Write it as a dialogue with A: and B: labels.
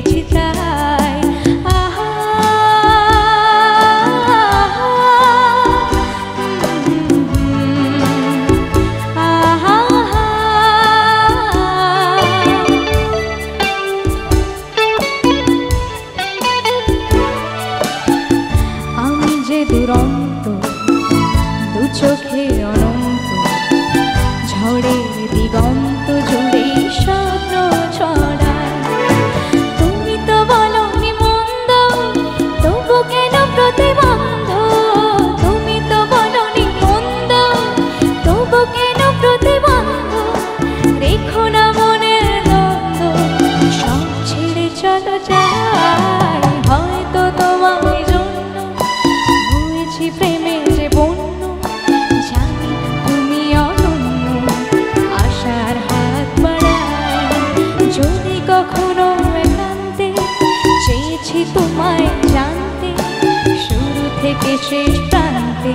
A: পেয়েছি তাই। আহা আমি যে দুরন্ত, দু চোখে অনন্ত, ঝড়ের দিগন্ত জুড়ে স্বপ্ন ছড়ায়। তুমি তো বলোনি মন্দ, তবু কেন প্রতিবন্ধ? তুমি তো বলোনি মন্দ, তবু কেন প্রতিবন্ধ? রেখো না মনের দ্বন্দ্ব, সব ছেড়ে চলো যাই। হয়তো তোমার জন্য হয়েছি প্রেমে যে বন্য, জানি তুমি অনন্য, আশার হাত বাড়াই। যদি কখনো একান্তে চেয়েছি তোমায় জানতে, শুরু থেকে শেষ প্রান্তে